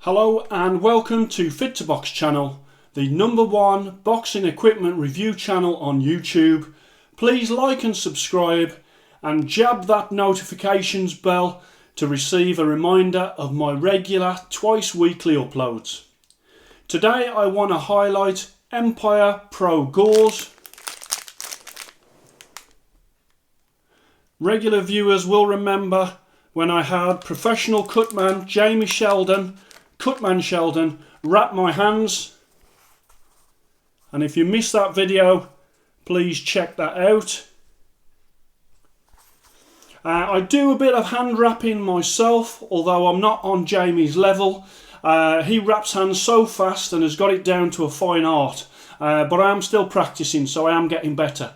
Hello and welcome to Fit to Box channel, the #1 boxing equipment review channel on YouTube. Please like and subscribe and jab that notifications bell to receive a reminder of my regular twice weekly uploads. Today I want to highlight Empire Pro Gauze. Regular viewers will remember when I had professional cutman Jamie Sheldon, Cutman Sheldon, wrap my hands, and if you missed that video please check that out. I do a bit of hand wrapping myself, although I'm not on Jamie's level. He wraps hands so fast and has got it down to a fine art, but I am still practicing, so I am getting better.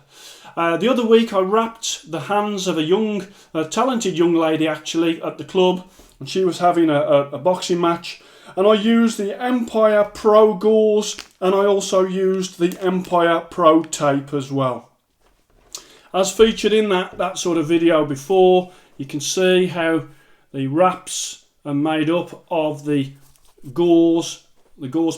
The other week I wrapped the hands of a talented young lady actually at the club, and she was having a boxing match. And I used the Empire Pro Gauze, and I also used the Empire Pro tape as well. As featured in that sort of video before, you can see how the wraps are made up of the gauze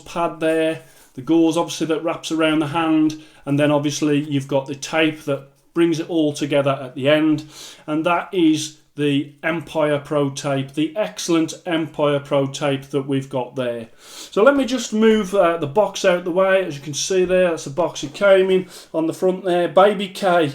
pad there, the gauze obviously that wraps around the hand, and then obviously you've got the tape that brings it all together at the end, and that is the Empire Pro tape, the excellent Empire Pro tape that we've got there. So let me just move the box out the way. As you can see there, that's the box it came in on the front there. Baby K,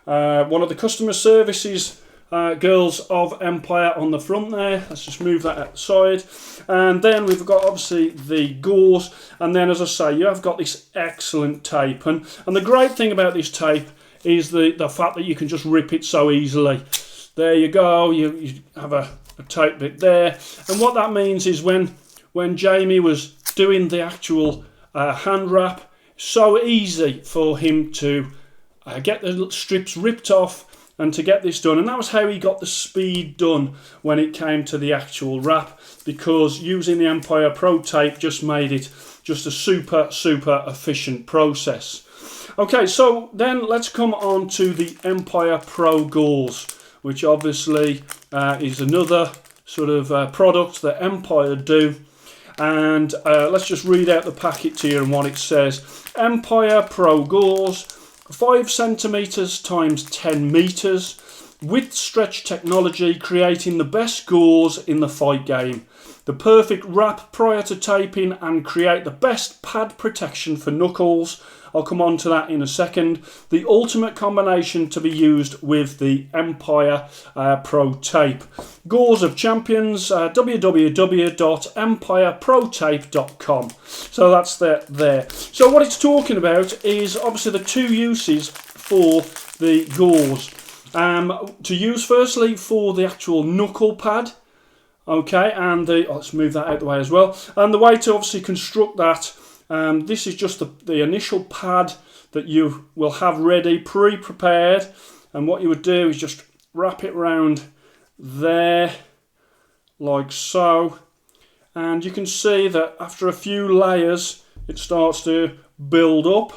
one of the customer services girls of Empire on the front there. Let's just move that outside. And then we've got obviously the gauze, and then as I say, you have got this excellent tape. And the great thing about this tape is the fact that you can just rip it so easily. There you go, you have a tape bit there, and what that means is when Jamie was doing the actual hand wrap, so easy for him to get the strips ripped off and to get this done, and that was how he got the speed done when it came to the actual wrap, because using the Empire Pro tape just made it just a super efficient process. Okay, so then let's come on to the Empire Pro Gauze, which obviously is another sort of product that Empire do. And let's just read out the packet to you and what it says. Empire Pro Gauze, 5 centimeters times 10 meters, width stretch technology, creating the best gauze in the fight game. The perfect wrap prior to taping and create the best pad protection for knuckles. I'll come on to that in a second. The ultimate combination to be used with the Empire Pro tape. Gauze of Champions, www.empireprotape.com. So that's there. So what it's talking about is obviously the two uses for the gauze. To use firstly for the actual knuckle pad. Okay, and let's move that out the way as well. And the way to obviously construct that, this is just the initial pad that you will have ready, pre-prepared, and what you would do is just wrap it round there, like so, and you can see that after a few layers it starts to build up,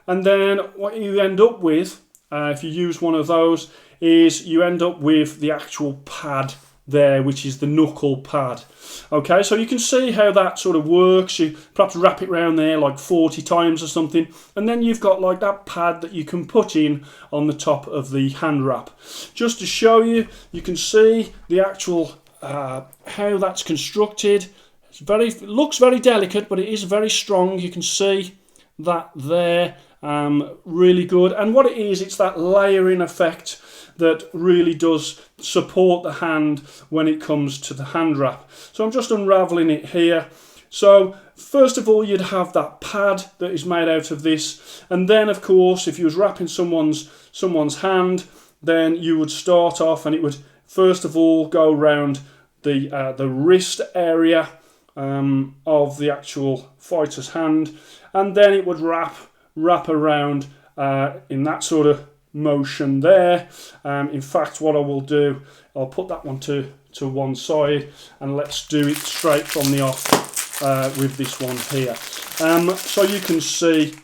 and then what you end up with, if you use one of those, is you end up with the actual pad there, which is the knuckle pad. Okay, so you can see how that sort of works. You perhaps wrap it around there like 40 times or something, and then you've got like that pad that you can put in on the top of the hand wrap. Just to show you, you can see the actual how that's constructed. It looks very delicate, but it is very strong. You can see that there, really good. And what it is, it's that layering effect that really does support the hand when it comes to the hand wrap. So I'm just unraveling it here. So first of all, you'd have that pad that is made out of this, and then of course if you was wrapping someone's hand, then you would start off and it would first of all go around the wrist area of the actual fighter's hand, and then it would wrap around in that sort of motion there. In fact, what I will do, I'll put that one to one side, and let's do it straight from the off with this one here. So you can see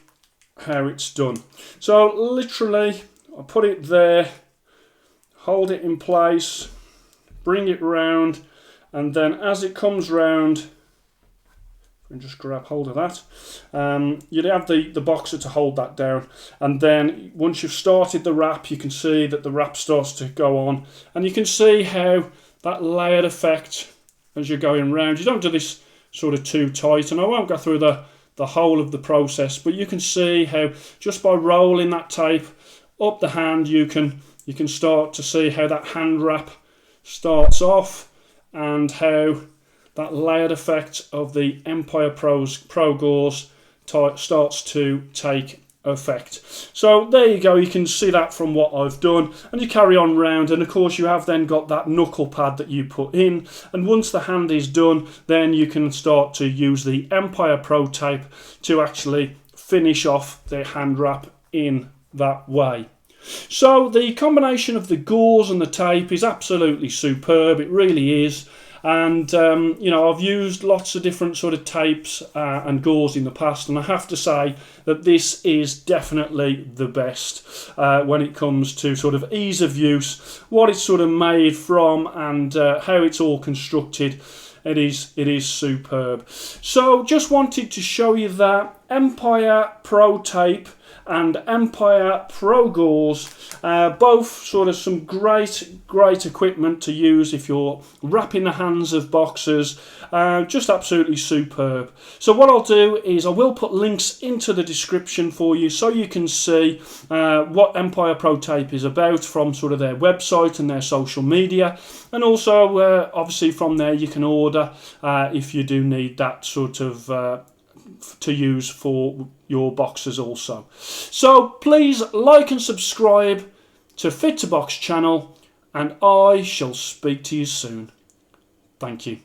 how it's done. So literally I put it there, hold it in place, bring it round, and then as it comes round, and just grab hold of that. You'd have the boxer to hold that down, and then once you've started the wrap, you can see that the wrap starts to go on, and you can see how that layered effect as you're going round. You don't do this sort of too tight, and I won't go through the whole of the process, but you can see how just by rolling that tape up the hand, you can start to see how that hand wrap starts off, and how that layered effect of the Empire Pro Gauze starts to take effect. So there you go, you can see that from what I've done, and you carry on round, and of course you have then got that knuckle pad that you put in, and once the hand is done, then you can start to use the Empire Pro tape to actually finish off the hand wrap in that way. So the combination of the gauze and the tape is absolutely superb, it really is. And you know, I've used lots of different sort of tapes and gauze in the past, and I have to say that this is definitely the best when it comes to sort of ease of use, what it's sort of made from, and how it's all constructed. It is superb. So just wanted to show you that Empire Pro tape and Empire Pro Gauze, both sort of some great equipment to use if you're wrapping the hands of boxers. Just absolutely superb. So what I'll do is I will put links into the description for you so you can see what Empire Pro tape is about from sort of their website and their social media, and also obviously from there you can order if you do need that sort of to use for your boxers also. So please like and subscribe to Fit to Box channel, and I shall speak to you soon. Thank you.